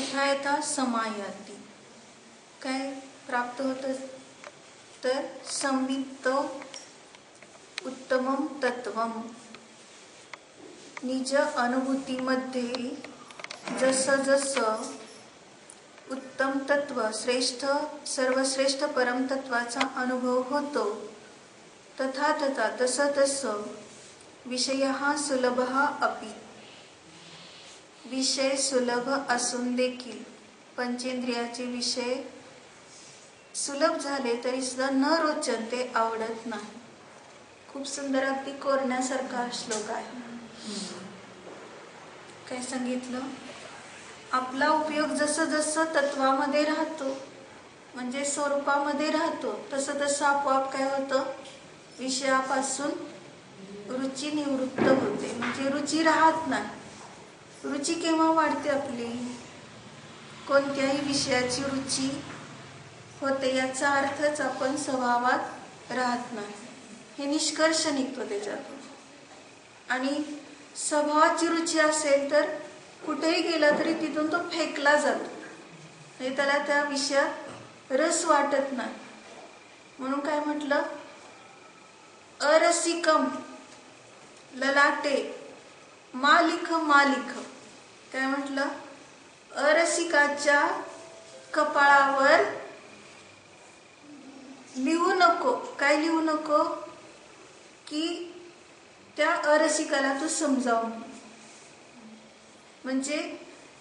यथा यथा समायाति काय प्राप्त होतं तर संवित्त उत्तमं तत्वम निज अनुभूतीमध्ये जसं जसं उत्तम तत्व श्रेष्ठ सर्वश्रेष्ठ परम तत्वाचा अनुभव होतो तथा तथा तसं तसं विषयः सुलभः अपि विषय सुलभ असून देखील पंचेंद्रियाचे विषय सुलभ झाले तरी सुद्धा न रोचन ते आवडत नाही. खूप सुंदर अगदी कोरण्यासारखा श्लोक आहे. काय सांगितलं? आपला उपयोग जसं जसं तत्वामध्ये राहतो म्हणजे स्वरूपामध्ये राहतो तसं तसं आपोआप काय होतं विषयापासून रुची निवृत्त होते. म्हणजे रुची राहत नाही. रुची केव्हा वाढते आपली? कोणत्याही विषयाची रुची होते याचा अर्थच आपण स्वभावात राहत नाही हे निष्कर्ष निघतो त्याच्यातून. आणि स्वभावाची रुची असेल तर कुठेही गेला तरी तिथून तो फेकला जातो म्हणजे त्याला त्या विषयात रस वाटत नाही. म्हणून काय म्हटलं अरसिकम ललाटे मालिख मालिख काय म्हटलं अरसिकाच्या कपाळावर लिहू नको. काय लिहू नको की त्या अरसिकाला तू समजावून म्हणजे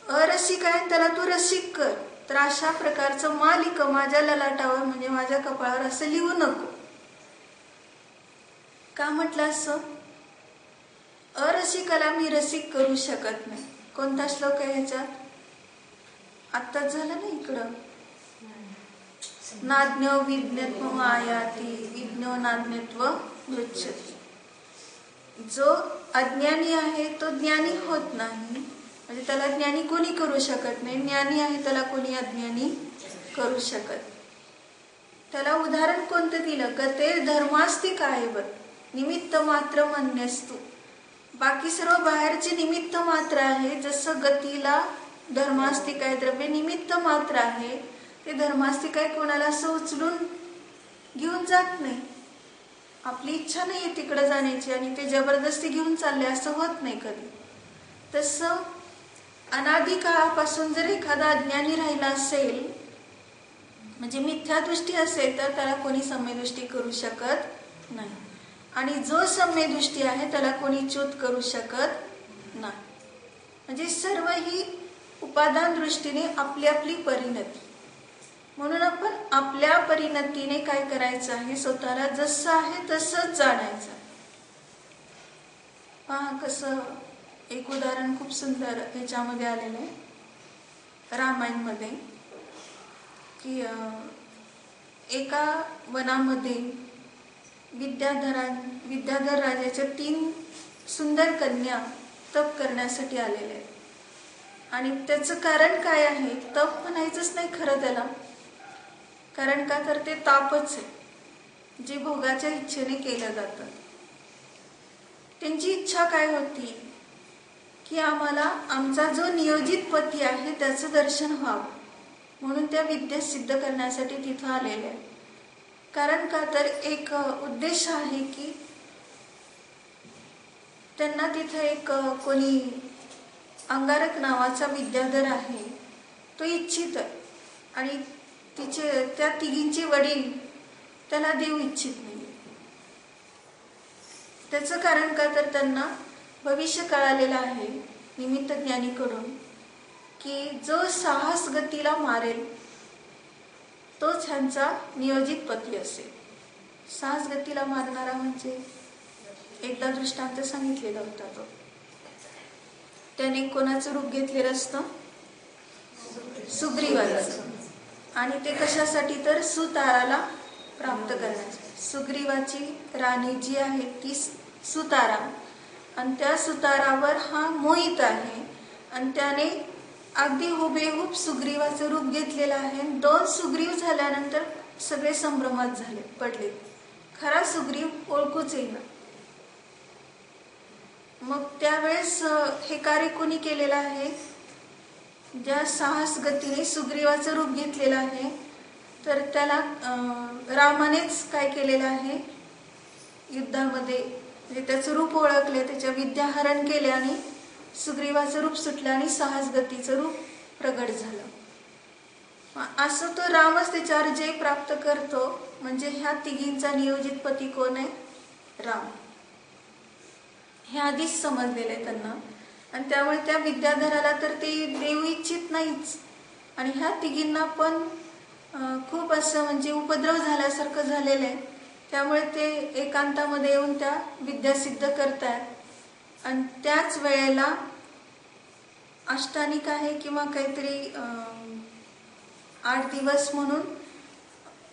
अरसिक आहे त्याला तू रसिक कर. तर अशा प्रकारचं मालिक माझ्या ललाटावर म्हणजे माझ्या कपाळावर असं लिहू नको. का म्हटलं असं? अरसिकाला मी रसिक करू शकत नाही. कोणता श्लोक आहे ह्याच्यात? आत्ताच झालं ना इकडं नाज्ञो विज्ञत्व आयाती विज्ञो नाज्ञत्व मृच्छति. जो अज्ञानी आहे तो ज्ञानी होत नाही म्हणजे त्याला ज्ञानी कोणी करू शकत नाही. ज्ञानी आहे त्याला कोणी अज्ञानी करू शकत. त्याला उदाहरण कोणतं दिलं? गते धर्मास्तिक आहे बघ निमित्त मात्र मन्यस्तु. बाकी सर्व बाहेरचे निमित्त मात्र आहे. जसं गतीला धर्मास्तिक आहे द्रव्य निमित्त मात्र आहे ते धर्मास्तिक आहे कोणाला असं उचलून घेऊन जात नाही. आपली इच्छा नाही आहे तिकडे जाण्याची आणि ते जबरदस्ती घेऊन चालले असं होत नाही कधी. तसं अनादी काळापासून जर एखादा अज्ञानी राहिला असेल म्हणजे मिथ्यादृष्टी असेल तर त्याला कोणी सम्यदृष्टी करू शकत नाही. आणि जो सम्यदृष्टी आहे त्याला कोणी च्युत करू शकत नाही. म्हणजे सर्व ही उपादान दृष्टीने आपली आपली परिणती. म्हणून आपण आपल्या परिणतीने काय करायचं आहे स्वतःला जसं आहे तसंच जाणायचं. पहा कसं एक उदाहरण खूप सुंदर ह्याच्यामध्ये आलेलं आहे रामायणमध्ये की एका वनामध्ये विद्याधर राजाच्या 3 सुंदर कन्या तप करण्यासाठी आलेल्या आहेत. आणि त्याचं कारण काय आहे? तप म्हणायचंच नाही खरं त्याला. कारण का तर ते तापच आहे जे भोगाच्या इच्छेने केलं जातं. त्यांची इच्छा काय होती की आम्हाला आमचा जो नियोजित पती आहे त्याचं दर्शन व्हावं म्हणून त्या विद्या सिद्ध करण्यासाठी तिथं आलेल्या आहेत. कारण का तर एक उद्देश आहे की त्यांना तिथं एक कोणी अंगारक नावाचा विद्याधर आहे तो इच्छित आहे आणि तिचे त्या तिघींचे वडील त्याला देऊ इच्छित नाही. त्याचं कारण का तर त्यांना भविष्य कळालेलं आहे निमित्त ज्ञानीकडून की जो साहस गतीला मारेल तोच ह्यांचा नियोजित पती असेल. साहस गतीला मारणारा म्हणजे एकदा दृष्टांत सांगितलेला होता तो. त्याने कोणाचं रूप घेतलेलं असतं? सुग्रीवाचं. आणि ते कशासाठी तर सुताराला प्राप्त करण्यासाठी. सुग्रीवाची राणी जी आहे ती सुतारा आणि त्या सुतारावर हा मोहित आहे आणि त्याने अगदी हुबेहूब सुग्रीवाचं रूप घेतलेलं आहे. 2 सुग्रीव झाल्यानंतर सगळे संभ्रमात झाले पडले. खरा सुग्रीव ओळखूच येईना. मग त्यावेळेस हे कार्य कोणी केलेलं आहे? ज्या साहस गतीने सुग्रीवाचं रूप घेतलेलं आहे, तर त्याला रामानेच काय केलेलं आहे, युद्धामध्ये म्हणजे त्याचं रूप ओळखले, त्याच्या विद्या हरण केले आणि सुग्रीवाचं रूप सुटलं आणि साहस गतीचं रूप प्रगट झालं। असं तो रामच त्याच्यावर जय प्राप्त करतो। म्हणजे ह्या तिघींचा नियोजित पती कोण आहे, राम, हे आधीच समजलेलं आहे त्यांना। आणि त्यामुळे त्या विद्याधराला तर ते देऊ इच्छित नाहीच, आणि ह्या तिघींना पण खूप असं म्हणजे उपद्रव झाल्यासारखं झालेलं आहे। त्यामुळे ते एकांतामध्ये येऊन त्या विद्या सिद्ध करतात। आणि त्याच वेळेला अष्टानिक आहे किंवा काहीतरी 8 दिवस म्हणून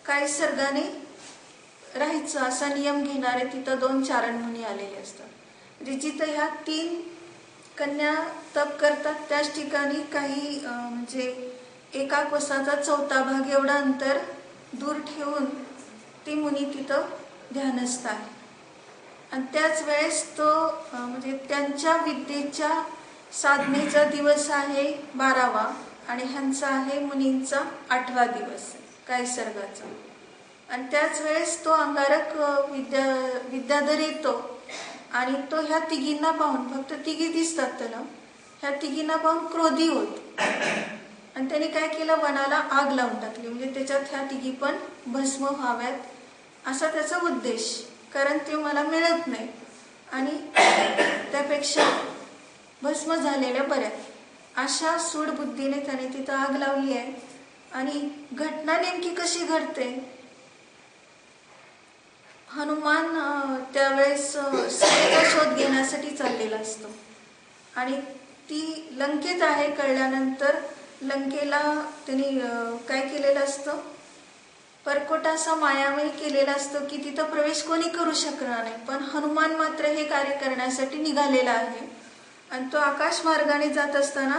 काही सर्गाने राहायचं असा नियम घेणारे तिथं 2 चारण मुनी आलेले असतात। म्हणजे जिथं ह्या 3 कन्या तप करतात त्याच ठिकाणी काही म्हणजे एका कोसाचा 4था भाग एवढा अंतर दूर ठेवून ती मुनी तिथं ध्यानस्थ आहे। आणि त्याच वेळेस तो म्हणजे त्यांच्या विद्येच्या साधनेचा दिवस आहे 12वा आणि ह्यांचा आहे मुनींचा 8वा दिवस काय सर्गाचा। आणि त्याच वेळेस तो अंगारक विद्याधर येतो आणि तो ह्या तिघींना पाहून, फक्त तिघी दिसतात त्याला, ह्या तिघींना पाहून क्रोधी होत आणि त्याने काय केलं, वनाला आग लावून टाकली। म्हणजे त्याच्यात ह्या तिघी पण भस्म व्हाव्यात असा त्याचा उद्देश, कारण ते मला मिळत नाही आणि त्यापेक्षा भस्म झालेल्या बऱ्या, अशा सूड बुद्धीने त्याने तिथं आग लावली आहे। आणि घटना नेमकी कशी घडते, हनुमान त्यावेळेस सीतेचा शोध घेण्यासाठी चाललेला असतो आणि ती लंकेत आहे कळल्यानंतर लंकेला त्यांनी काय केलेलं असतं, परकोटा असा मायामय केलेला असतो की तिथं प्रवेश कोणी करू शकणार नाही। पण हनुमान मात्र हे कार्य करण्यासाठी निघालेला आहे। आणि तो आकाश मार्गाने जात असताना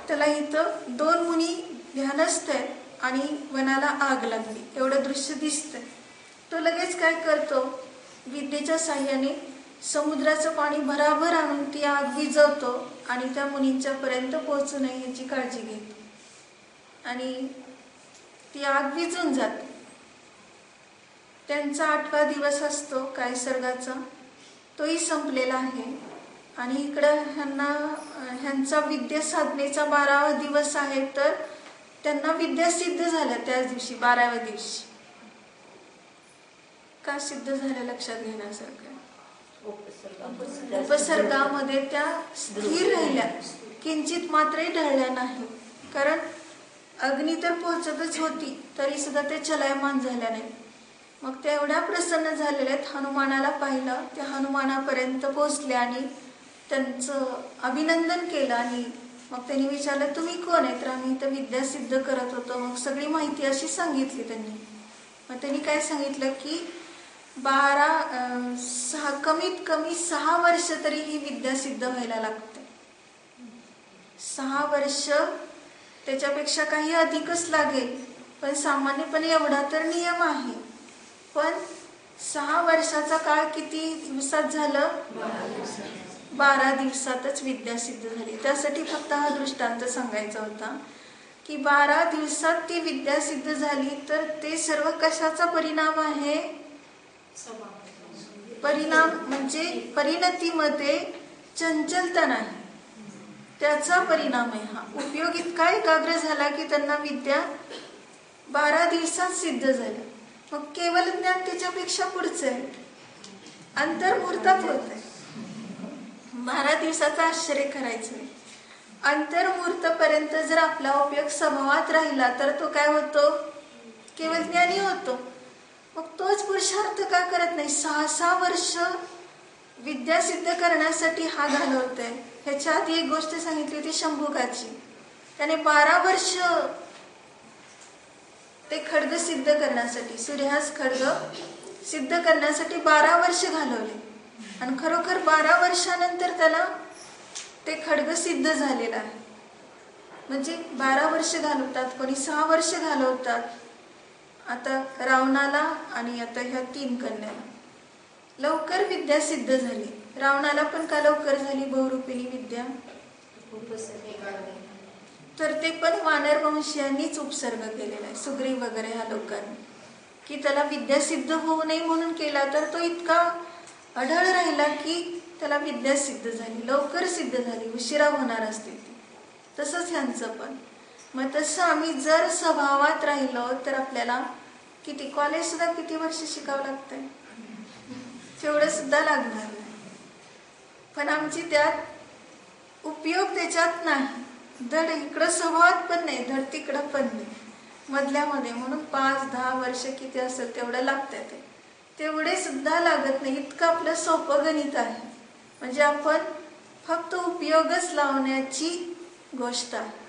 त्याला इथं 2 मुनी ध्यानस्थ आहेत आणि वनाला आग लागली एवढं दृश्य दिसतंय। तो लगेच काय करतो, विद्येच्या साह्याने समुद्राचं पाणी भराभर आणून ती आग विझवतो आणि त्या मुनींच्या पर्यंत पोहोचू नये याची काळजी घेतो आणि ती आग विझून जाते। त्यांचा 8वा दिवस असतो काय सर्गाचा, तोही संपलेला आहे। आणि इकडं ह्यांचा विद्या साधनेचा 12वा दिवस आहे, तर त्यांना विद्या सिद्ध झाल्या त्याच दिवशी 12व्या दिवशी। का सिद्ध झाल्या लक्षात घेण्यासारखं, उपसर्गामध्ये त्या स्थिर राहिल्या, किंचित मात्रही ढळल्या नाही। कारण अग्नी तर पोहोचतच होती तरी सुद्धा ते चलायमान झाल्या नाहीत। मग त्या एवढ्या प्रसन्न झालेल्या आहेत, हनुमानाला पाहिलं, त्या हनुमानापर्यंत पोहोचल्या आणि त्यांचं अभिनंदन केलं। आणि मग त्यांनी विचारलं, तुम्ही कोण आहे, तर आम्ही इथं विद्या सिद्ध करत होतो। मग सगळी माहिती अशी सांगितली त्यांनी। मग त्यांनी काय सांगितलं की कमीत कमी 6 वर्ष तरी ही विद्या सिद्ध व्हायला लागते। 6 वर्ष, त्याच्यापेक्षा काही अधिकच लागेल, पण सामान्यपणे एवढा तर नियम आहे। पण 6 वर्षाचा काळ किती दिवसात झालं, 12 दिवसातच विद्या सिद्ध झाली। त्यासाठी फक्त हा दृष्टांत सांगायचा होता की 12 दिवसात ती विद्या सिद्ध झाली, तर ते सर्व कशाचा परिणाम आहे, परिणाम म्हणजे परिणतीमध्ये चंचलता नाही, त्याचा परिणाम आहे हा। उपयोग इतका एकाग्र झाला की त्यांना विद्या 12 दिवसात सिद्ध झाली। मग केवळ ज्ञान त्याच्यापेक्षा पुढचं आहे, अंतर्मुहूर्तात होत आहे। 12 दिवसाचं आश्चर्य करायचं नाही, अंतर्मुहूर्तपर्यंत जर आपला उपयोग स्वभावात राहिला तर तो काय होतो, केवळ ज्ञानी होतो। मग तोच पुरुषार्थ का करत नाही, 6 वर्ष विद्या सिद्ध करण्यासाठी हा घालवतोय। ह्याच्या आधी एक गोष्ट सांगितली होती शंभुकाची, त्याने 12 वर्ष ते खड्ग सिद्ध करण्यासाठी, सूर्यहास खड्ग सिद्ध करण्यासाठी 12 वर्ष घालवले। आणि खरोखर 12 वर्षानंतर त्याला ते खड्ग सिद्ध झालेलं आहे। म्हणजे 12 वर्ष घालवतात, कोणी 6 वर्ष घालवतात। आता रावणाला आणि आता ह्या 3 कन्याला लवकर विद्या सिद्ध झाली। रावणाला पण का लवकर झाली बहुरूपिणी विद्या, तर ते पण वानरवंशीयांनीच उपसर्ग केलेला आहे, सुग्रीव वगैरे ह्या लोकांनी, की त्याला विद्या सिद्ध होऊ नये म्हणून केला. तर तो इतका अढळ राहिला की त्याला विद्या सिद्ध झाली, लवकर सिद्ध झाली, उशिरा होणार असते ती. तसंच ह्यांचं पण. मग तसं आम्ही जर स्वभावात राहिलो तर आपल्याला किती कॉलेज सुद्धा किती वर्ष शिकावं लागतंय, तेवढं सुद्धा लागणार नाही. पण आमची त्यात उपयोग त्याच्यात नाही, धड इकडं स्वभावात पण नाही, धड तिकडं पण नाही, मधल्यामध्ये. म्हणून 5-10 वर्ष किती असेल तेवढं लागतं ते, तेवढे सुद्धा लागत नाही. इतकं आपलं सोपं गणित आहे. म्हणजे आपण फक्त उपयोगच लावण्याची गोष्ट आहे.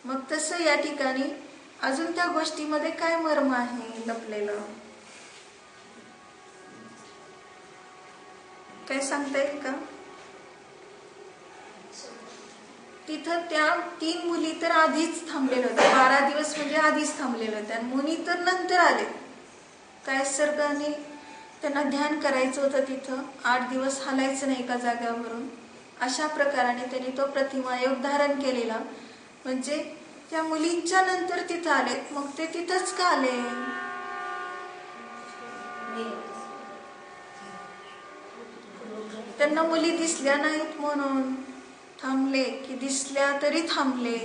मग तसं या ठिकाणी अजून त्या गोष्टीमध्ये काय मर्म आहे लपलेलं, काय सांगता येईल का? तिथं त्या 3 मुली तर आधीच थांबलेल्या होत्या, 12 दिवस म्हणजे आधीच थांबलेल्या होत्या. मुनी तर नंतर आले. काय सर्गाने त्यांना ध्यान करायचं होतं, तिथं 8 दिवस हालायचं नाही एका जाग्यावरून. अशा प्रकाराने त्यांनी तो प्रतिमा योग धारण केलेला. म्हणजे त्या मुलींच्या नंतर तिथं आले. मग ते तिथंच का आले? त्यांना मुली दिसल्या नाहीत म्हणून थांबले, की दिसल्या तरी थांबले,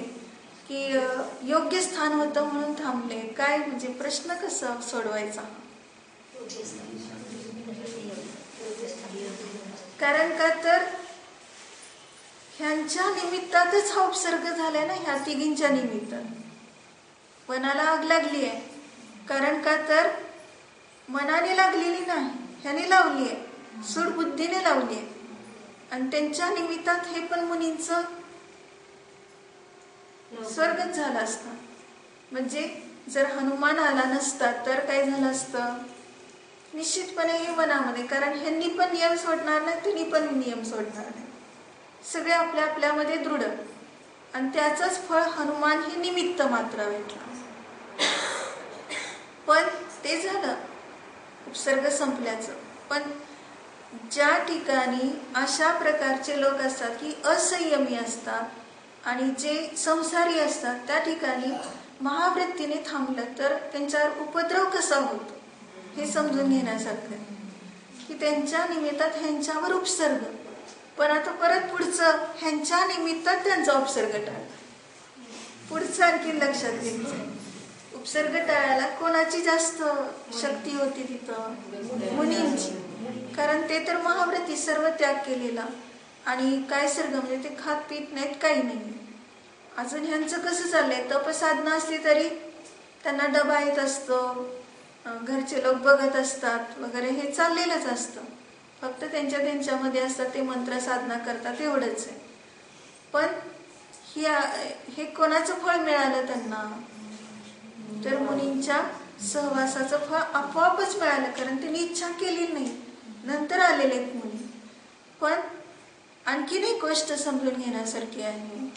की योग्य स्थान होतं म्हणून थांबले? काय म्हणजे प्रश्न कसा सोडवायचा? कारण का तर ह्यांच्या निमित्तातच हा उपसर्ग झालाय ना, ह्या तिघींच्या निमित्तात मनाला आग लागली आहे. कारण का तर मनाने लागलेली नाही, ह्याने लावली आहे, सूड बुद्धीने लावली आहे. आणि त्यांच्या निमित्तात हे पण मुनींचं स्वर्गच झाला असता. म्हणजे जर हनुमान आला नसता तर काय झालं असतं? निश्चितपणे हे मनामध्ये, कारण ह्यांनी पण नियम सोडणार नाही, त्यांनी पण नियम सोडणार नाही, सगळे आपल्या आपल्यामध्ये दृढ. आणि त्याचंच फळ हनुमान हे निमित्त मात्र भेटलं. पण ते झालं उपसर्ग संपल्याचं. पण ज्या ठिकाणी अशा प्रकारचे लोक असतात की असंयमी असतात आणि जे संसारी असतात, त्या ठिकाणी महावृत्तीने थांबलं तर त्यांच्यावर उपद्रव कसा होतो हे समजून घेण्यासारखं, की त्यांच्या निमित्तात ह्यांच्यावर उपसर्ग. पण आता परत पुढचं ह्यांच्या निमित्तात त्यांचा उपसर्ग टाळला. पुढचं आणखी लक्षात घ्यायचं, उपसर्ग टाळायला कोणाची जास्त शक्ती होती तिथं? मुनींची. कारण ते तर महाव्रती, सर्व त्याग केलेला. आणि काय सर्ग म्हणजे ते खात पीत नाहीत, काही नाही. अजून ह्यांचं कसं चाललंय, तपसाधना असली तरी त्यांना डबा येत असतो, घरचे लोक बघत असतात वगैरे, हे चाललेलंच असतं. फक्त त्यांच्यामध्ये असतात, ते मंत्र साधना करतात, एवढंच आहे. पण हे कोणाचं फळ मिळालं त्यांना? तर मुनींच्या सहवासाचं फळ आपोआपच मिळालं, कारण त्यांनी इच्छा केली नाही, नंतर आलेले आहेत मुनी. पण आणखीन एक गोष्ट समजून घेण्यासारखी आहे,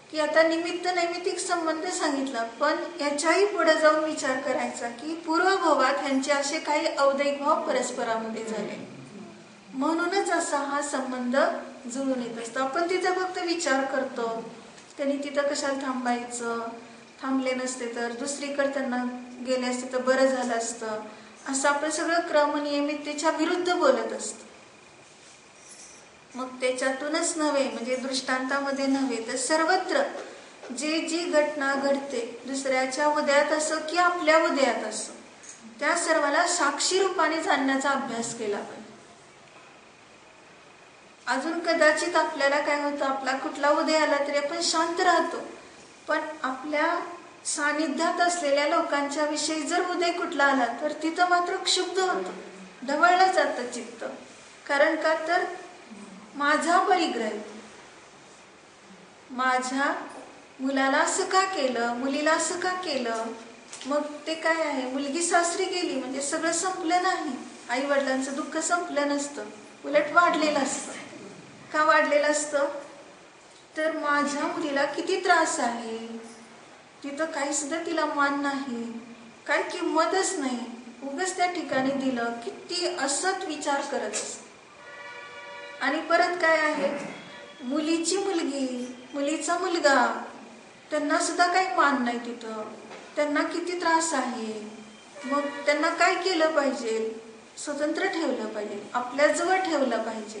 की आता निमित्त नैमित्तिक संबंध सांगितला, पण याच्याही पुढे जाऊन विचार करायचा की पूर्वभवात ह्यांचे असे काही अवदैक भाव परस्परामध्ये झाले, म्हणूनच असा हा संबंध जुळून येत असतो. आपण तिथं फक्त विचार करतो, त्यांनी तिथं कशाला थांबायचं, थांबले नसते तर दुसरीकडे त्यांना गेले असते तर बरं झालं असतं, असं आपण सगळं क्रमनियमिततेच्या विरुद्ध बोलत असतो. मग त्याच्यातूनच नव्हे, म्हणजे दृष्टांतामध्ये नव्हे, तर सर्वत्र जी घटना घडते, दुसऱ्याच्या उदयात असो की आपल्या उदयात असो, त्या सर्वाला साक्षी रूपाने जाणण्याचा अभ्यास केला पाहिजे. अजून कदाचित आपल्याला काय होतं, आपला कुठला उदय आला तरी आपण शांत राहतो, पण आपल्या सानिध्यात असलेल्या लोकांच्या विषयी जर उदय कुठला आला तर तिथं मात्र क्षुब्ध होतं, ढवळलं जातं चित्त. कारण का तर माझा परिग्रह, माझ्या मुलाला असं का केलं, मुलीला असं का केलं, मग ते काय आहे, मुलगी सासरी गेली म्हणजे सगळं संपलं नाही, आई वडिलांचं दुःख संपलं नसतं, उलट वाढलेलं असतं. का वाढलेलं असतं? तर माझ्या मुलीला किती त्रास आहे, तिथं काही सुद्धा तिला मान नाही, काही किंमतच नाही, उगाच त्या ठिकाणी दिलं, किती असत विचार करत असत. आणि परत काय आहे, मुलीची मुलगी, मुलीचा मुलगा, त्यांना सुद्धा काही मान नाही तिथं, त्यांना किती त्रास आहे. मग त्यांना काय केलं पाहिजे? स्वतंत्र ठेवलं पाहिजे, आपल्याजवळ ठेवलं पाहिजे,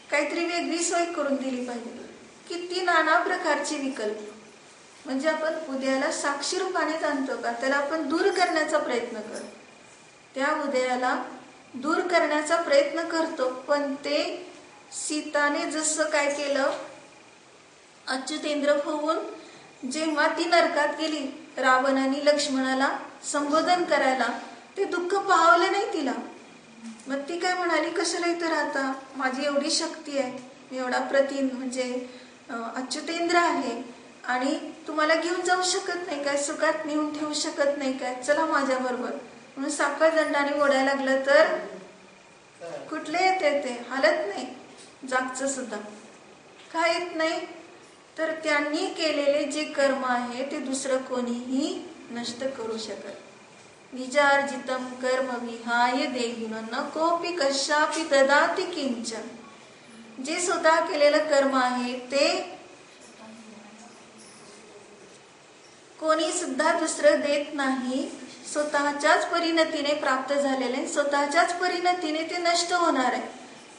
काहीतरी वेगळी सोय करून दिली पाहिजे. किती नाना प्रकारचे विकल्प. म्हणजे आपण उदयाला साक्षी रूपाने जाणतो का, त्याला आपण दूर करण्याचा प्रयत्न करतो. त्या उदयाला दूर करण्याचा प्रयत्न करतो, पण ते सीताने जसं काय केलं, अच्युतेंद्र होऊन जेव्हा ती नरकात गेली रावणाने लक्ष्मणाला संबोधन करायला, ते दुःख पाहवलं नाही तिला. मग ती काय म्हणाली, कशाला इथं राहता, माझी एवढी शक्ती आहे, मी एवढा म्हणजे अच्युतेंद्र आहे, आणि तुम्हाला घेऊन जाऊ शकत नाही काय, सुखात नेऊन ठेवू शकत नाही काय, चला माझ्या बरोबर. म्हणून साखळ दंडाने ओढायला लागलं तर कुठले येते, ते हालत नाही. जागचं सुद्धा का येत नाही, तर त्यांनी केलेले जे कर्म आहे ते दुसरं कोणीही नष्ट करू शकत. निजार्जितम कर्म विहाय देहिन न कोपी कशापि ददाति किंचन. जे स्वतः केलेलं कर्म आहे ते कोणी सुद्धा दुसरं देत नाही. स्वतःच्याच परिणतीने प्राप्त झालेले, स्वतःच्याच परिणतीने ते नष्ट होणार आहे.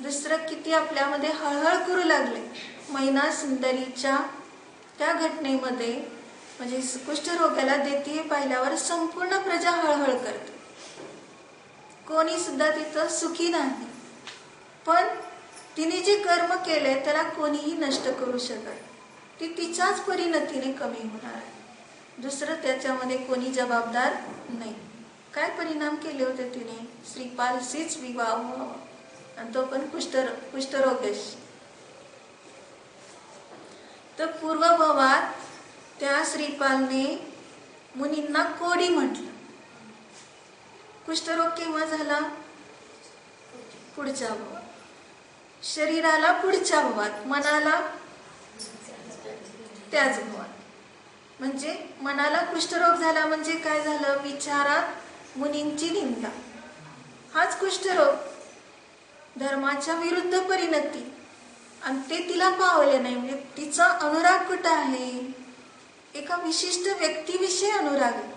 दुसरं किती आपल्यामध्ये हळहळ करू लागले. मैना सुंदरीच्या त्या घटनेमध्ये म्हणजे कुष्ठरोग्याला देते पाहिल्यावर संपूर्ण प्रजा हळहळ करते. कोणी सुद्धा तिथं सुखी नाही. पण तिने जे कर्म केले त्याला कोणीही नष्ट करू शकत. ती तिच्याच परिणतीने कमी होणार आहे. दुसरं त्याच्यामध्ये कोणी जबाबदार नाही. काय परिणाम केले होते तिने? श्रीपालशीच विवाह व्हावा, आणि तो पण कुष्ठरोग्याशी. तर पूर्वभवात त्या श्रीपालने मुनींना कोडी म्हटलं. कुष्ठरोग केव्हा झाला? पुढच्या भवात. शरीराला पुढच्या भवात, मनाला त्याच भवात. म्हणजे मनाला कुष्ठरोग झाला म्हणजे काय झालं? विचारात मुनींची निंदा. हाच कुष्ठरोग, धर्माच्या विरुद्ध परिणती. आणि ते तिला पावले नाही. म्हणजे तिचा अनुराग कुठं आहे? एका विशिष्ट व्यक्तीविषयी अनुराग आहे,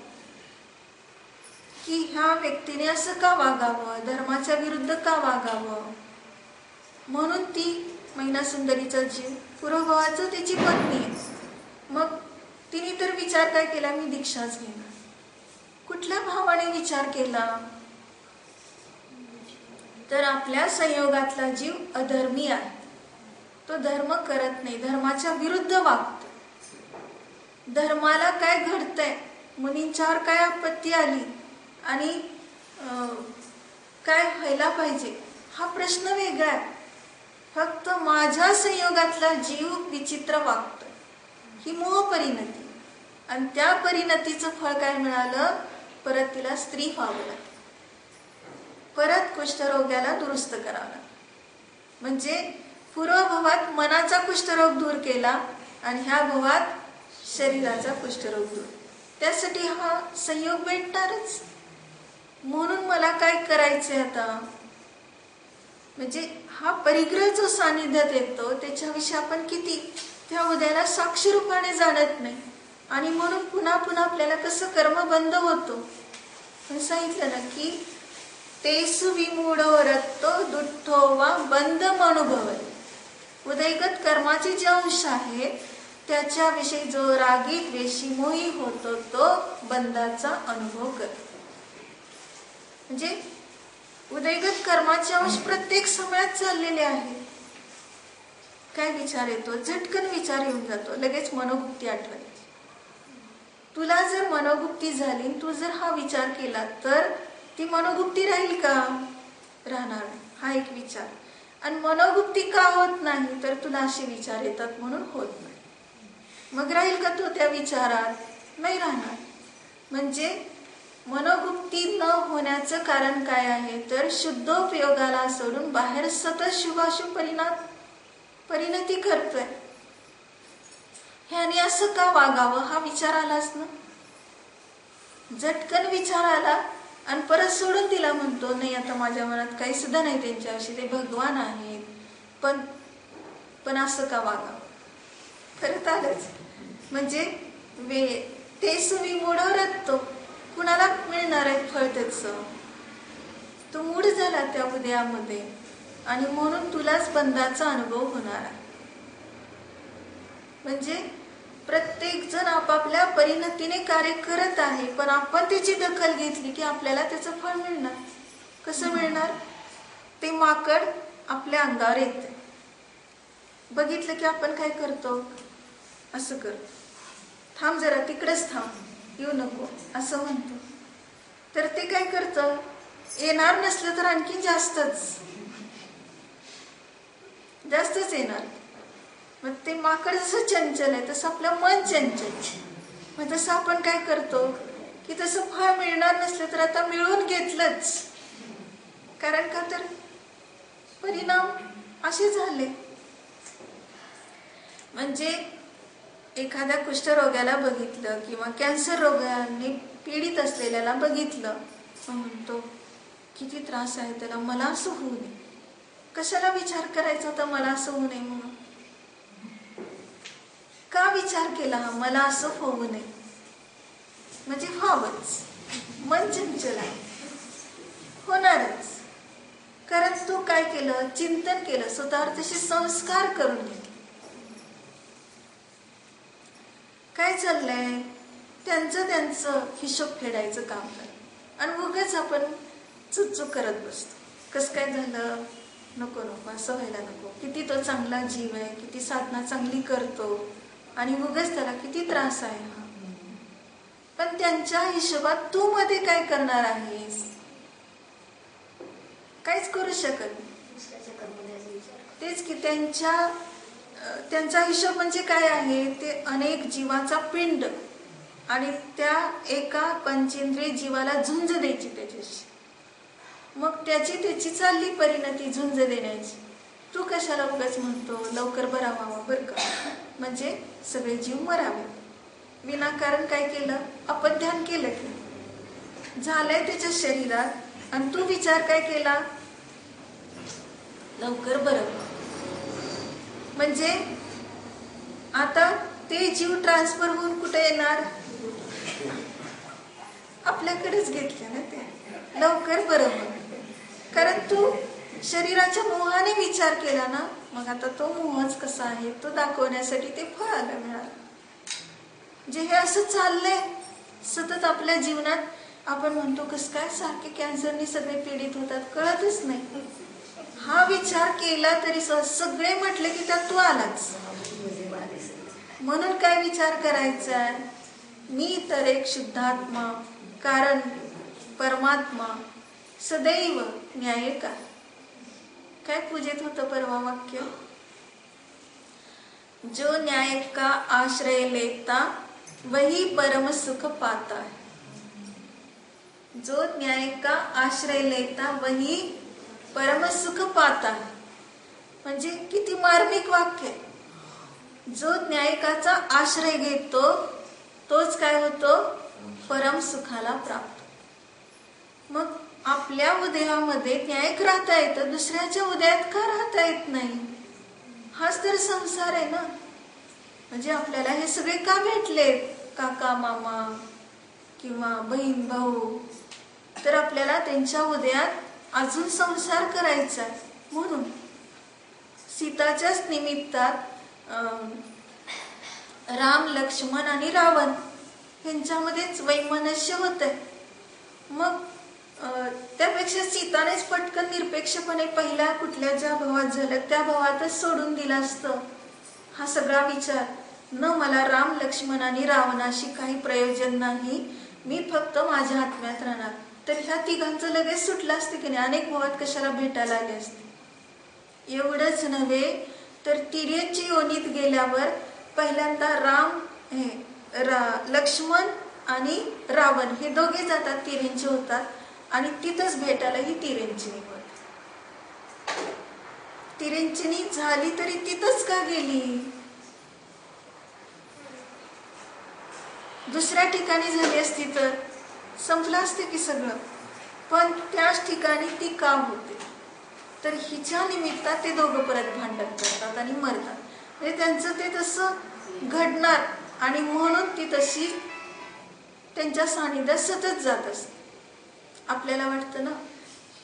की ह्या व्यक्तीने असं का वागावं, धर्माच्या विरुद्ध का वागावं. म्हणून ती मैना सुंदरीचा जीव, पूर्वभावाचं त्याची पत्नी आहे. मग तिने तर विचार काय केला, मी दीक्षाच घेणार. कुठल्या भावाने विचार केला? तर आपल्या संयोगातला जीव अधर्मी आहे, तो धर्म करत नाही, धर्माच्या विरुद्ध वागतो. धर्माला काय घडतंय, मुनींच्यावर काय आपत्ती आली आणि काय व्हायला पाहिजे, हा प्रश्न वेगळा आहे. फक्त माझ्या संयोगातला जीव विचित्र वागतोय, ही मोह परिणती. आणि त्या परिणतीचं फळ काय मिळालं? परत तिला स्त्री व्हावं लागलं, परत कुष्ठरोग्याला दुरुस्त करावं. म्हणजे पूर्वभवात मनाचा कुष्ठरोग दूर केला आणि ह्या भवात शरीराचा कुष्ठरोग दूर. त्यासाठी हा संयोग भेटणारच. म्हणून मला काय करायचे आता? म्हणजे हा परिग्रह जो सानिध्यात येतो त्याच्याविषयी आपण किती त्या उद्याला साक्षी रूपाने जाणत नाही. आणि म्हणून पुन्हा पुन्हा आपल्याला कसं कर्म बंद होतो. पण सांगितलं ना की तेसु विमूढो रक्तो दुठ्ठो वा बंद अनुभवले. उदयगत कर्माचे जे अंश आहेत त्याच्याविषयी जो रागी द्वेषी मोही होतो तो बंदाचा अनुभव करतो. म्हणजे उदयगत कर्माचे अंश प्रत्येक समयात चाललेले आहेत. काय विचार येतो? झटकन विचार येऊन जातो, लगेच मनोगुप्ती आठवते. तुला जर मनोगुप्ती झाली, तू जर हा विचार केला तर ती मनोगुप्ती राहील का? राहणार. हा एक विचार. आणि मनोगुप्ती का होत नाही? तर तुला असे विचार येतात म्हणून होत नाही. मग राहील का तो त्या विचारात? नाही राहणार. म्हणजे मनोगुप्ती न होण्याचं कारण काय आहे? तर शुद्धोपयोगाला सोडून बाहेर सतत शुभाशुभ परिणती करतोय. ह्याने असं का वागावं हा विचार आलाच ना. झटकन विचार आला आणि परत सोडून दिला. म्हणतो नाही, आता माझ्या मनात काही सुद्धा नाही त्यांच्याविषयी, ते भगवान आहेत, पण असं का वागावं? परत आलंच. म्हणजे वे ते सुवी मोडवरत तो कुणाला मिळणार आहे फळ त्याचं. तो मूड झाला त्या उदयामध्ये आणि म्हणून तुलाच बंधाचा अनुभव होणार आहे. म्हणजे प्रत्येक जण आपापल्या परिणतीने कार्य करत आहे, पण आपण त्याची दखल घेतली की आपल्याला त्याचं फळ मिळणार. कसं मिळणार? ते माकड आपल्या अंगावर येते, बघितलं की आपण काय करतो, असं कर, थांब जरा तिकडेच थांब, येऊ नको असं म्हणतो. तर ते काय करतं, येणार नसलं तर आणखी जास्तच येणार. मग ते माकड जसं चंचल आहे तसं आपलं मन चंचल. मग तसं आपण काय करतो की तसं फळ मिळणार नसलं तर आता मिळवून घेतलंच. कारण का तर परिणाम असे झाले. म्हणजे एखाद्या कुष्ठरोग्याला बघितलं किंवा कॅन्सर रोगाने पीडित असलेल्याला बघितलं, मग म्हणतो किती त्रास आहे त्याला, मला असं होऊ नये. कशाला विचार करायचा होता मला असं होऊ नये म्हणून? का विचार केला हा मला असं होऊ नये? म्हणजे व्हावंच, मन चंचल आहे, होणारच. कारण तू काय केलं, चिंतन केलं, स्वतःवर तसे संस्कार करून घेतले. काय चाललंय, त्यांचं हिशोब फेडायचं काम कर आणि उगाच आपण चुकचुक करत बसतो. कसं काय झालं, नको असं व्हायला नको. किती तो चांगला जीव आहे, किती साधना चांगली करतो आणि उगाच त्याला किती त्रास आहे हा. पण त्यांच्या हिशोबात तू मध्ये काय करणार आहेस? काहीच करू शकत नाही. तेच की त्यांचा हिशोब म्हणजे काय आहे, ते अनेक जीवाचा पिंड आणि त्या एका पंचेंद्रिय जीवाला झुंज द्यायची त्याच्याशी. मग त्याची चालली परिणती झुंज देण्याची. तू कशाला उगाच म्हणतो लवकर बरा व्हावा बरं का, म्हणजे सगळे जीव मरावे. विनाकारण काय केलं, आपण ध्यान केलं की झालंय त्याच्या शरीरात आणि तू विचार काय केला, लवकर बरं व्हावं. म्हणजे आता ते जीव ट्रान्सफर होऊन कुठे येणार, आपल्याकडेच घेतले ना ते, लवकर बरं व्हावं. कारण तू शरीराच्या मोहाने विचार केला ना, मग आता तो मोहच कसा आहे तो दाखवण्यासाठी ते फळाला मिळालं. जे हे असं चाललंय सतत आपल्या जीवनात. आपण म्हणतो कसं काय सारखे कॅन्सरनी सगळे पीडित होतात, कळतच नाही. हा विचार केला तरी सगळे म्हटले की त्यात तू आलाच. म्हणून काय विचार करायचा, मी तर एक शुद्धात्मा, कारण परमात्मा सदैव न्याय का. काय पूजेत होतं परवा वाक्य, जो न्याय का आश्रय लेता वही परम सुख पाता है. जो न्याय का आश्रय लेता वही परम सुख पाता है. म्हणजे किती मार्मिक वाक्य. जो न्यायिकाचा आश्रय घेतो तोच काय होतो, परम सुखाला प्राप्त. मग आपल्या उदयामध्ये न्यायिक राहता येतं, दुसऱ्याच्या उदयात का राहता येत नाही? हाच तर संसार आहे ना. म्हणजे आपल्याला हे सगळे का भेटले, काका मामा किंवा बहीण भाऊ, तर आपल्याला त्यांच्या उदयात अजून संसार करायचा. म्हणून सीताच्याच निमित्तात राम लक्ष्मण आणि रावण यांच्यामध्येच वैमनस्य होत आहे. मग त्यापेक्षा सीतानेच पटकन निरपेक्षपणे पहिल्या कुठल्या ज्या भावात झालं त्या भावातच सोडून दिला असतं. हा सगळा विचार न मला राम लक्ष्मण आणि रावणाशी काही प्रयोजन नाही, मी फक्त माझ्या आत्म्यात राहणार, तर ह्या तिघांचं लगेच सुटलं असते की नाही, अनेक भावात कशाला भेटायला आले असते. एवढंच नव्हे तर तिर्यकची योनीत गेल्यावर पहिल्यांदा लक्ष्मण आणि रावण हे दोघे जातात, तिर्यंची होतात आणि तिथंच भेटायला ही तिर्यंचिनी होती. तिर्यंचिनी झाली तरी तिथंच का गेली, दुसऱ्या ठिकाणी झाली असती तर संपलं असते की सगळं. पण त्याच ठिकाणी ती का होते, तर हिच्या निमित्तात ते दोघं परत भांडण करतात आणि मरतात. म्हणजे त्यांचं ते तसं घडणार आणि म्हणून ती तशी त्यांच्या सानिध्यात सतत जात असते. आपल्याला वाटतं ना,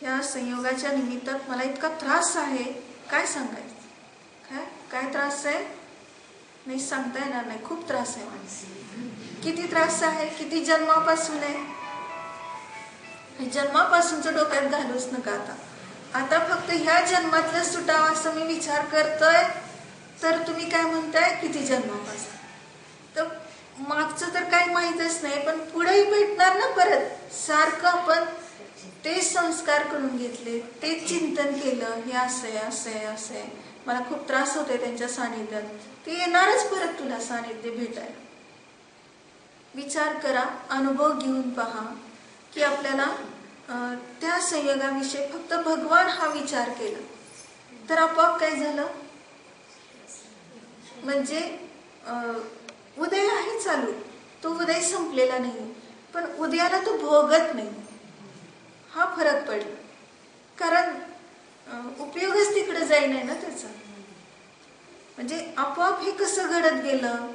ह्या संयोगाच्या निमित्तात मला इतका त्रास आहे, काय सांगायचं, काय त्रास आहे, नाही सांगता येणार नाही. खूप त्रास आहे माणसं. किती त्रास आहे, किती जन्मापासून आहे. जन्मापासूनचं डोक्यात घालूच नका. आता फक्त ह्या जन्मातलं सुटावं असं मी विचार करतोय, तर तुम्ही काय म्हणताय, किती जन्मापासून. तर मागचं तर काही माहीतच नाही, पण पुढेही भेटणार ना परत. सारखं आपण ते संस्कार करून घेतले, ते चिंतन केलं, हे असं आहे, असं आहे, असं आहे, मला खूप त्रास होतोय त्यांच्या सानिध्यात. ते येणारच परत तुला सानिध्य भेटायला. विचार करा, अनुभव घेऊन पहा की आपल्याला त्या संयोगाविषयी फक्त भगवान हा विचार केला तर आपोआप काय झालं. म्हणजे उदय आहे चालू, तो उदय संपलेला नाही, पण उदयाला तो भोगत नाही, हा फरक पडला. कारण उपयोगच तिकडे जाईना ना त्याचा. म्हणजे आपोआप हे कसं घडत गेलं,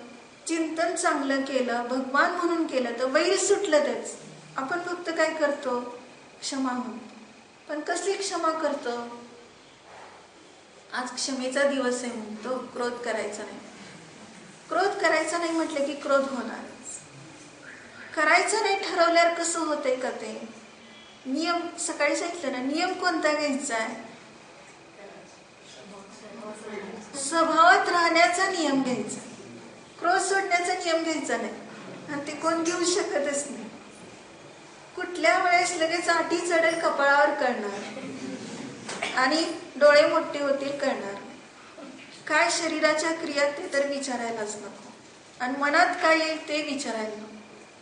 चिंतन चांगलं केलं, भगवान म्हणून केलं तर वैर सुटलं त्याच. आपण फक्त काय करतो, क्षमा म्हणतो. पण कसली क्षमा करतो, आज क्षमेचा दिवस आहे म्हणतो, क्रोध करायचा नाही. क्रोध करायचा नाही म्हटलं की क्रोध होणारच. करायचं नाही ठरवल्यावर कसं होतंय का ते. नियम सकाळी सांगितलं ना, नियम कोणता घ्यायचा आहे, स्वभावात राहण्याचा नियम घ्यायचा, क्रोध सोडण्याचा नियम घ्यायचा नाही. आणि ते कोण घेऊ शकतच नाही. कुठल्या वेळेस लगेच आठी चढेल कपाळावर कळणार आणि डोळे मोठे होतील कळणार. काय शरीराच्या क्रिया ते तर विचारायलाच नको, आणि मनात काय येईल ते विचारायला नको,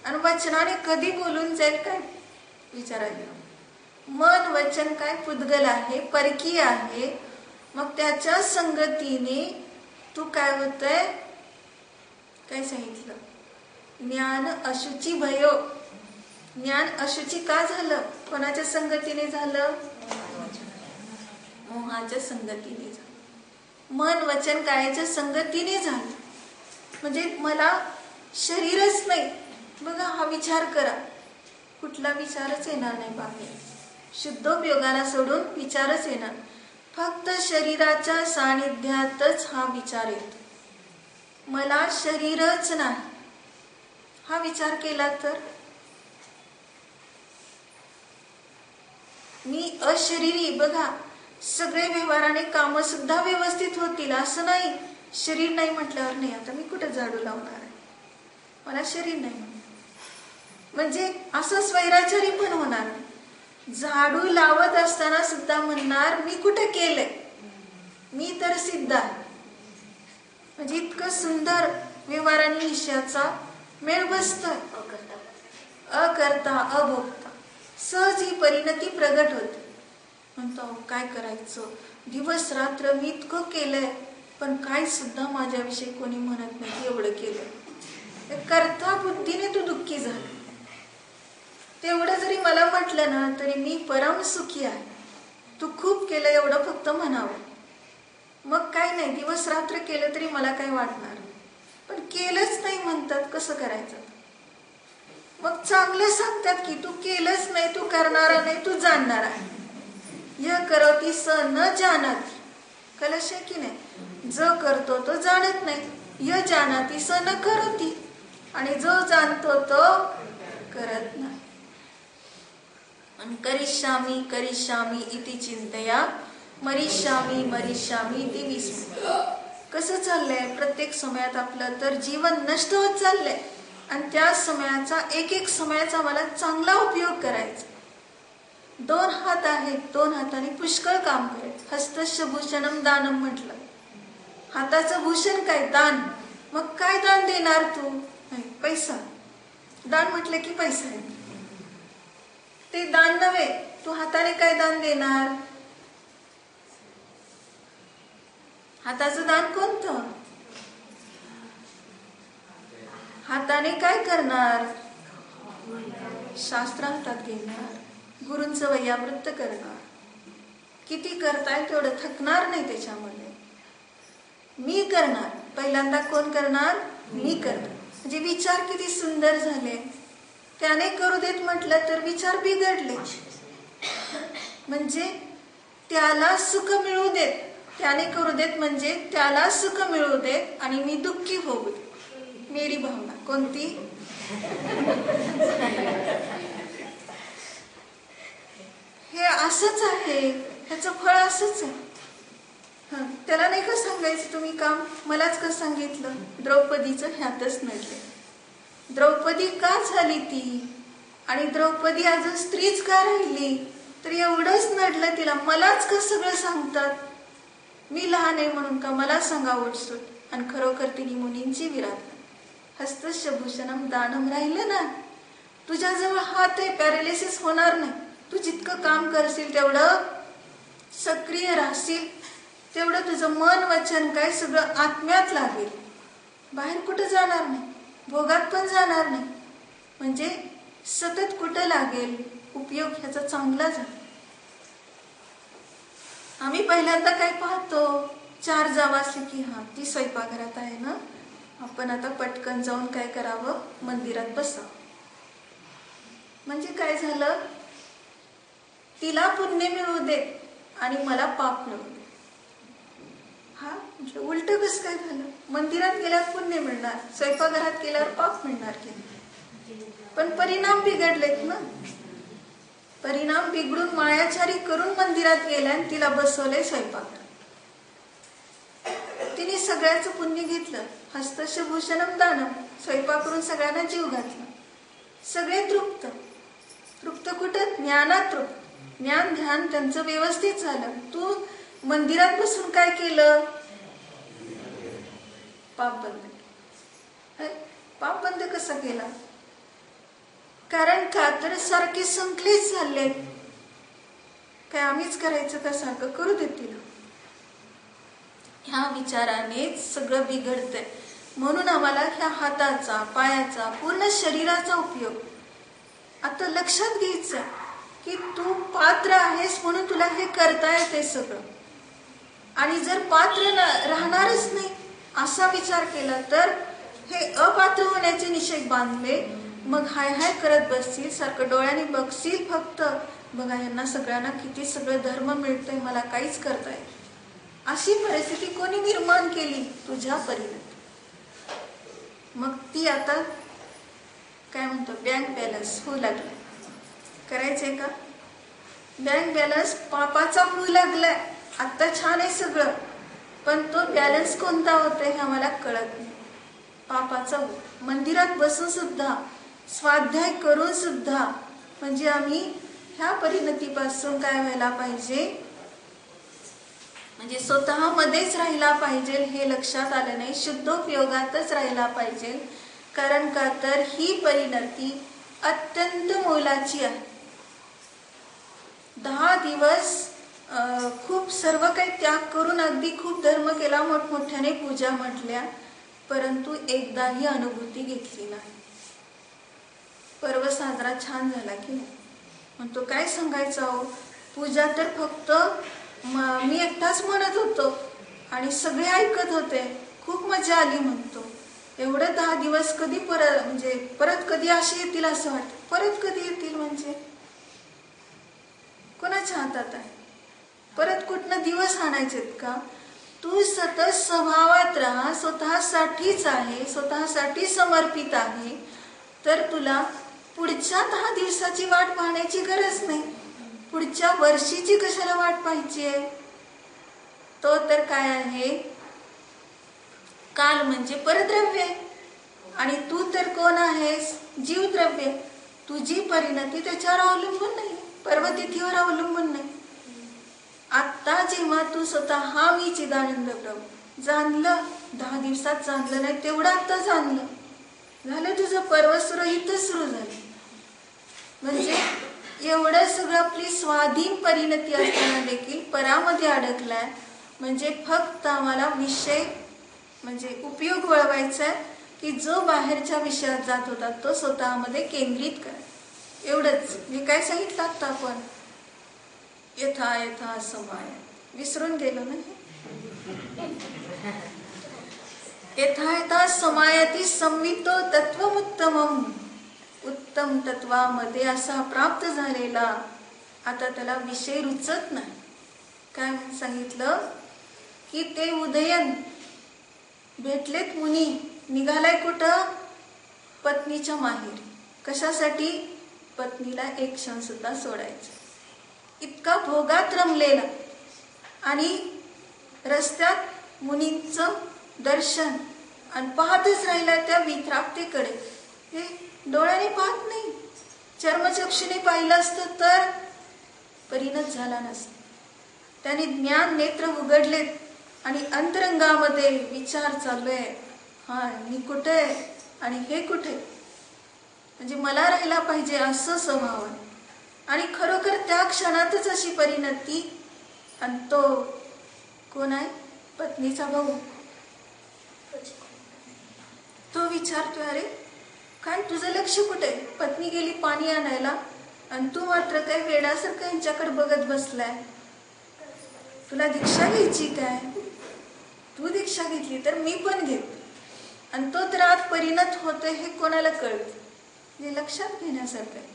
आणि वचनाने कधी बोलून जाईल काय विचारायला नको. मन वचन काय पुद्गल आहे, परकीय आहे. मग त्याच्या संगतीने तू काय होतंय, काय सांगितलं, ज्ञान अशुची भयो. ज्ञान अशुची का झालं, कोणाच्या संगतीने झालं, मोहाच्या संगतीने झालं. मन वचन कायाच्या संगतीने झालं. म्हणजे मला शरीरच नाही, बघा हा विचार करा, कुठला विचारच येणार नाही बाहेर. शुद्धोपयोगाला सोडून विचारच येणार, फक्त शरीराच्या सानिध्यातच हा विचार येतो. मला शरीरच नाही हा विचार केला तर मी अशरीरी. बघा सगळे व्यवहाराने काम सुद्धा व्यवस्थित होतील असं नाही. शरीर नाही म्हटल्यावर नाही, आता मी कुठे झाडू लावणार आहे, मला शरीर नाही म्हणजे असं स्वैराचारी पण होणार. झाडू लावत असताना सुद्धा म्हणणार मी कुठे केलंय, मी तर सिद्ध आहे. म्हणजे इतकं सुंदर व्यवहाराने ईश्याचा मेळ बसतोय. अकर्ता अभोक्ता सहज ही परिणती प्रगट होते. म्हणतो काय करायचं, दिवस रात्र मी इतकं केलंय, पण काय सुद्धा माझ्याविषयी कोणी म्हणत नाही एवढं केलंय. कर्ता बुद्धीने तू दुःखी झाला. तेवढं जरी मला म्हटलं ना तरी मी परम सुखी आहे. तू खूप केलं एवढं फक्त म्हणावं, मग काय नाही, दिवस रात्र केलं तरी मला काय वाटणार. पण केलंच नाही म्हणतात, कसं करायचं. मग चांगलं सांगतात की तू केलंच नाही, तू करणारा नाही, तू जाणणार आहे. य करती स न जानाती, कलश आहे की नाही. जो करतो तो जाणत नाही, य जानाती स न करती, आणि जो जाणतो तो करत नाही. करिष्यामी करिष्यामी इति चिंतया मरिष्यामी मरिष्यामी इति विस्मृत्या. कसं चाललंय प्रत्येक समयात आपलं तर जीवन नष्ट होत चाललंय, आणि त्या समयाचा एक एक समयाचा मला चांगला उपयोग करायचा. 2 हात आहेत, 2 हाताने पुष्कळ काम करायचं. हस्तस्य भूषणम दानम म्हटलं. हाताचं भूषण काय, दान. मग काय दान देणार तू, पैसा. दान म्हटलं की पैसा आहे, ते दान नव्हे. तू हाताने काय दान देणार, हाताचं दान कोणतं, हाताने काय करणार, शास्त्र हातात घेणार, गुरूंचं वैयावृत्त करणार. किती करताय तेवढं थकणार नाही त्याच्यामध्ये. मी करणार, पहिल्यांदा कोण करणार, मी करणार. म्हणजे विचार किती सुंदर झाले. त्याने करू देत म्हटलं तर विचार बिघडले. म्हणजे त्याला सुख मिळू देत, त्याने करू देत म्हणजे त्याला सुख मिळू देत आणि मी दुःखी होऊ दे. मेरी भावना कोणती? हे असंच आहे, ह्याचं फळ असंच आहे. त्याला नाही का सांगायचं तुम्ही काम, मलाच का सांगितलं? द्रौपदीचं ह्यातच नडले. द्रौपदी का झाली ती, आणि द्रौपदी अजून स्त्रीच का राहिली, तर एवढंच नडलं तिला. मलाच का सगळं सांगतात, मी लहान आहे म्हणून का मला सांगा उठसूट. आणि खरोखर तिने मुनींची विराट. हस्तस्य भूषणम दानम राहिलं ना, तुझ्याजवळ हात आहे, पॅरालिसिस होणार नाही. तू जितकं काम करशील तेवढं सक्रिय राहशील, तेवढं तुझं मन वचन काय सगळं आत्म्यात लागेल, बाहेर कुठं जाणार नाही, भोगात पण जाणार नाही. म्हणजे सतत कुठं लागेल उपयोग ह्याचा चांगला झाला. आम्ही पहिल्यांदा काय पाहतो, 4 जावा असली की हा ती स्वयंपाकघरात आहे ना, आपण आता पटकन जाऊन काय करावं, मंदिरात बसावं. म्हणजे काय झालं, तिला पुण्य मिळू दे आणि मला पाप मिळू दे. हा म्हटलं उलट कसं काय झालं, मंदिरात गेल्यावर पुण्य मिळणार, स्वयंपाकघरात गेल्यावर पाप मिळणार की. पण परिणाम बिघडलेत ना. परिणाम बिघडून मायाचारी करून मंदिरात गेल्या आणि तिला बसवले स्वयंपाकघरात. तिने सगळ्याचं पुण्य घेतलं. हस्तस्य भूषणम दानम, स्वयंपाक करून सगळ्यांना जीव घातला. सगळे तृप्त. तृप्त कुठं? ज्ञानात तृप्त. ज्ञान ध्यान त्यांचं व्यवस्थित झालं. तू मंदिरात बसून काय केलं? पाप बंद. पाप बंद कसा केला? कारण का तर सारखे संकलित झालेत. काय आम्हीच करायचं का, सारखं करू देत तिला. ह्या विचारानेच सगळं बिघडतंय. म्हणून आम्हाला ह्या हाताचा, पायाचा, पूर्ण शरीराचा उपयोग आता लक्षात घ्यायचा की तू पात्र आहेस म्हणून तुला हे करता येते सगळं. आणि जर पात्र राहणारच नाही असा विचार केला तर हे अपात्र होण्याचे निषेध बांधले, मग हाय हाय करत बसशील, सारखं डोळ्याने बघशील फक्त, बघा यांना सगळ्यांना किती सगळं धर्म मिळतंय, मला काहीच करता येत. अशी परिस्थिती कोणी निर्माण केली? तुझ्या परीने. मग ती आता काय म्हणतो, बँक बॅलन्स होऊ लागला. करायचंय का? बँक बॅलन्स पापाचा होऊ लागलाय. आता छान आहे सगळं, पण तो बॅलन्स कोणता होतोय हे आम्हाला कळत नाही. पापाचा. मंदिरात बसून सुद्धा, स्वाध्याय करून सुद्धा, म्हणजे आम्ही ह्या परिणतीपासून काय व्हायला पाहिजे, म्हणजे स्वतःमध्येच राहिला पाहिजे हे लक्षात आलं नाही. शुद्धोपयोगातच राहिला पाहिजे. कारण का तर ही परिणती अत्यंत मोलाची आहे. 10 दिवस खूप सर्व काही त्याग करून अगदी खूप धर्म केला, मोठमोठ्याने पूजा म्हटल्या, परंतु एकदाही अनुभूती घेतली नाही. पर्व साजरा छान झाला की नाही, म्हणतो काय सांगायचं हो, पूजा तर फक्त मी एकटाच म्हणत होतो आणि सगळे ऐकत होते, खूप मजा आली म्हणतो. एवढं 10 दिवस कधी परत कधी असे येतील असं वाटतं. परत कधी येतील म्हणजे कोणाच्या हातात आहे? परत कुठनं दिवस आणायचेत का? तू सतत स्वभावात राहा, स्वतःसाठीच आहे, स्वतःसाठी समर्पित आहे, तर तुला पुढच्या 10 दिवसाची वाट पाहण्याची गरज नाही. पुढच्या वर्षीची कशाला वाट पाहायची आहे? तो तर काय आहे, काल म्हणजे परद्रव्य, आणि तू तर कोण आहेस? जीवद्रव्य. तुझी परिणती त्याच्यावर अवलंबून नाही, पर्वतिथीवर अवलंबून नाही. आता जेव्हा तू स्वतः हा मी चिदानंद प्रभू जाणलं, 10 दिवसात जाणलं नाही तेवढं आता जाणलं, झालं तुझं पर्व सुरू, इथं सुरू झालं. म्हणजे एवढं सगळं आपली स्वाधीन परिणती असताना देखील परामध्ये अडकलाय. म्हणजे फक्त आम्हाला विषय म्हणजे उपयोग वळवायचा आहे की जो बाहेरच्या विषयात जात होता तो स्वतःमध्ये केंद्रित करा, एवढंच. मी काय सांगितलं आता आपण, यथा यथा समय, विसरून गेलो ना. यथा यथा समायती संवितो तत्वमुत्तमम. उत्तम तत्वामध्ये असा प्राप्त झालेला आता त्याला विषय रुचत नाही. काय म्हणून सांगितलं की ते उदयन भेटलेत मुनी, निघालाय कुठं? पत्नीच्या माहेरी. कशासाठी? पत्नीला एक क्षण सुद्धा सोडायचं. इतका भोगात रमलेला आणि रस्त्यात मुनींचं दर्शन आणि पाहतच राहिला त्या वित्राप्तीकडे. हे डोळ्याने पाहत नाही, चर्मचक्षुने पाहिलं असतं तर परिणत झाला नसता. त्याने ज्ञान नेत्र उघडलेत आणि अंतरंगामध्ये विचार चालू आहे, हा मी कुठे आहे आणि हे कुठे, म्हणजे मला राहायला पाहिजे असं स्वभाव आहे. आणि खरोखर त्या क्षणातच अशी परिणती. आणि तो कोण आहे? पत्नीचा भाऊ. तो विचारतोय, अरे काय तुझं लक्ष कुठे? पत्नी गेली पाणी आणायला आणि तू मात्र काय वेड्यासारखं यांच्याकडे बघत बसलाय. तुला दीक्षा घ्यायची काय? तू दीक्षा घेतली तर मी पण घेत. आणि तो तर आत परिणत होतोय हे कोणाला कळत? हे लक्षात घेण्यासारखं आहे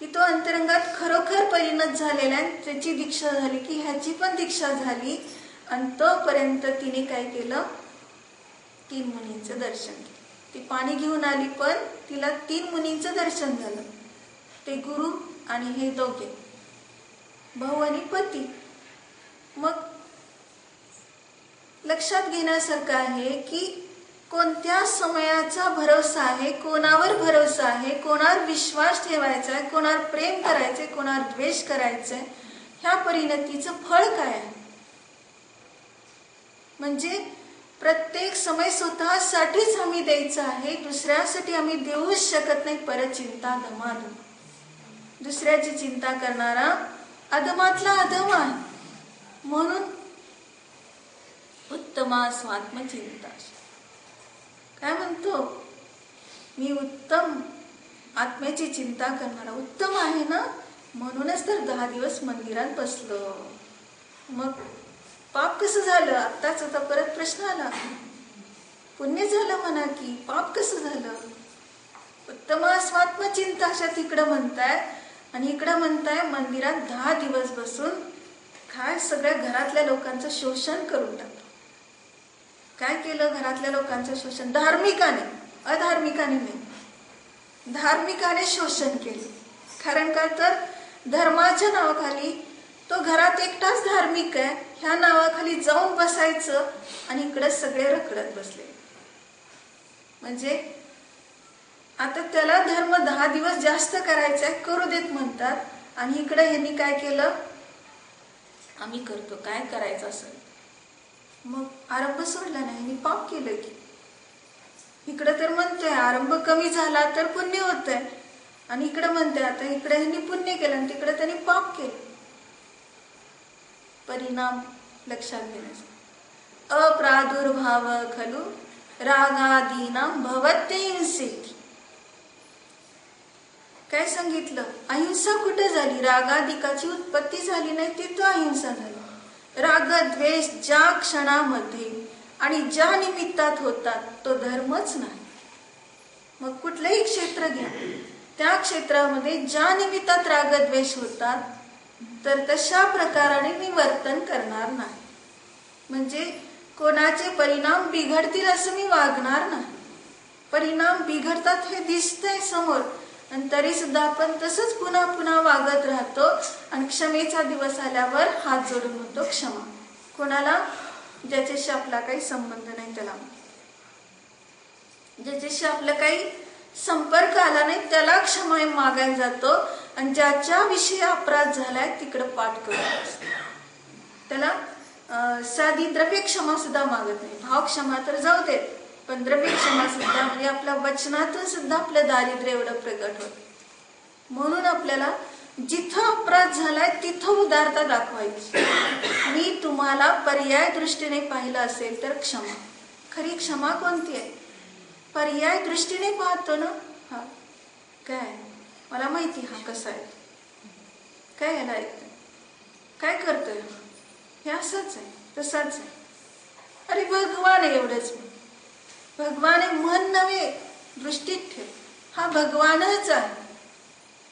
की तो अंतरंगात खरोखर परिणत झालेला आहे. त्याची दीक्षा झाली की ह्याची पण दीक्षा झाली. आणि तोपर्यंत तिने काय केलं? 3 मुनींचं दर्शन केलं. ती पाणी घेऊन आली पण तिला 3 मुनींचं दर्शन झालं. ते गुरु आणि हे दोघे भाऊ आणि पती. मग लक्षात घेण्यासारखं आहे की कोणत्या समयाचा भरोसा आहे, कोणावर भरोसा आहे, कोणावर विश्वास ठेवायचा आहे, कोणावर प्रेम करायचंय, कोणावर द्वेष करायचंय, ह्या परिणतीचं फळ काय आहे. म्हणजे प्रत्येक समय स्वतःसाठीच आम्ही द्यायचा आहे, दुसऱ्यासाठी आम्ही देऊच शकत नाही. परचिंता धमाधम. दुसऱ्याची चिंता करणारा अधमातला अधम आहे. म्हणून उत्तमा स्वात्मचिंता. काय म्हणतो? मी उत्तम आत्म्याची चिंता करणारा उत्तम आहे ना, म्हणूनच तर 10 दिवस मंदिरात बसलो. मग पाप कसं झालं? आत्ताच आता परत प्रश्न आला. पुण्य झालं म्हणा की पाप कसं झालं? उत्तमा स्वात्मचिंता अशा तिकडं म्हणताय आणि इकडं म्हणताय मंदिरात 10 दिवस बसून काय सगळ्या घरातल्या लोकांचं शोषण करून टाकलं. काय केलं? घरातल्या लोकांचं शोषण धार्मिकाने, अधार्मिकाने नाही, धार्मिकाने शोषण केले. कारण का तर धर्माच्या नावाखाली तो घरात एकटाच धार्मिक आहे ह्या नावाखाली जाऊन बसायचं आणि इकडे सगळे रखडत बसले. म्हणजे आता त्याला धर्म 10 दिवस जास्त करायचा आहे, करू देत म्हणतात. आणि इकडे ह्यांनी काय केलं? आम्ही करतो, काय करायचं असेल. मग आरंभ सोडला नाही, मी पाप केलं की. इकडं तर म्हणतोय आरंभ कमी झाला तर पुण्य होतंय आणि इकडं म्हणतोय आता इकडे ह्यांनी पुण्य केलं आणि तिकडे त्यांनी पाप केलं. परिणाम लक्षात घेण्याचा. अप्रादुर्भाव खलु रागादीनां भवत्यहिंसेति. काय सांगितलं? अहिंसा कुठे झाली? रागादिकाची उत्पत्ती झाली नाही, तिथं अहिंसा झाली. राग द्वेष ज्या क्षणामध्ये आणि ज्या निमित्तात होतात तो धर्मच नाही. मग कुठलंही क्षेत्र घ्या, त्या क्षेत्रामध्ये ज्या निमित्तात राग द्वेष होतात तर तशा प्रकाराने मी वर्तन करणार नाही. म्हणजे कोणाचे परिणाम बिघडतील असं मी वागणार नाही. परिणाम बिघडतात हे दिसतंय समोर आणि तरी सुद्धा आपण तसंच पुन्हा पुन्हा वागत राहतो. आणि क्षमेचा दिवस आल्यावर हात जोडून म्हणतो क्षमा. कोणाला? ज्याच्याशी आपला काही संबंध नाही त्याला. ज्याच्याशी आपला काही संपर्क आला नाही त्याला क्षमा मागायला जातो. आणि ज्याच्या विषयी अपराध झालाय तिकडं पाठ करतो. त्याला साधी द्रव्य क्षमा सुद्धा मागत नाही. भाव क्षमा तर जाऊ देत, पण द्रव्य क्षमा सुद्धा, म्हणजे आपल्या वचनातून सुद्धा आपलं दारिद्र्य एवढं प्रगट होत. म्हणून आपल्याला जिथं अपराध झालाय तिथं उदारता दाखवायची. मी तुम्हाला पर्याय दृष्टीने पाहिलं असेल तर क्षमा. खरी क्षमा कोणती आहे? पर्याय दृष्टीने पाहतो ना. हा काय मला माहिती, हा कसा आहे, काय याला ऐकतोय, काय करतोय, हे असंच आहे तसाच आहे. अरे भगवान एवढंच. भगवान आहे मन नव्हे, दृष्टीत ठेव. हा भगवानच आहे.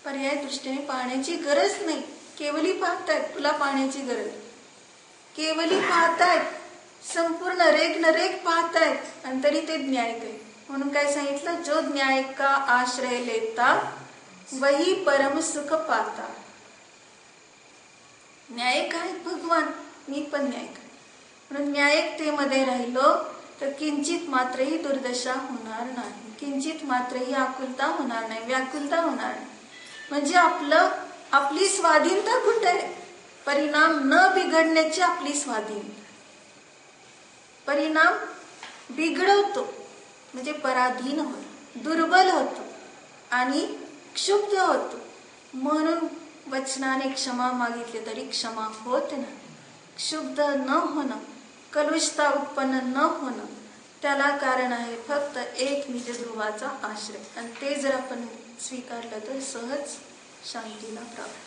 पर्याय दृष्टीने पाहण्याची गरज नाही. केवली पाहतायत, तुला पाहण्याची गरज. केवली पाहतायत, संपूर्ण रेग न रेग पाहतायत आणि तरी ते न्यायिक आहे. म्हणून काय सांगितलं, जो न्याय का आश्रय लेता वही परम सुख पाता. न्यायिक आहेत भगवान, मी पण न्यायिक आहे. म्हणून न्यायिकतेमध्ये राहिलो तर किंचित मात्रही दुर्दशा होणार नाही, किंचित मात्रही आकुलता होणार नाही, व्याकुलता होणार नाही. म्हणजे आपली स्वाधीनता कुठे आहे? परिणाम न बिघडण्याची आपली स्वाधीनता. परिणाम बिघडवतो म्हणजे पराधीन होतो, दुर्बल होतो आणि क्षुब्ध होतो. म्हणून वचनाने क्षमा मागितली तरी क्षमा होत नाही. क्षुब्ध न होणं, कलुषता उत्पन्न न होणं, त्याला कारण आहे फक्त एक निज ध्रुवाचा आश्रय. आणि ते जर आपण स्वीकारलं तर सहज शांतीला प्राप्त.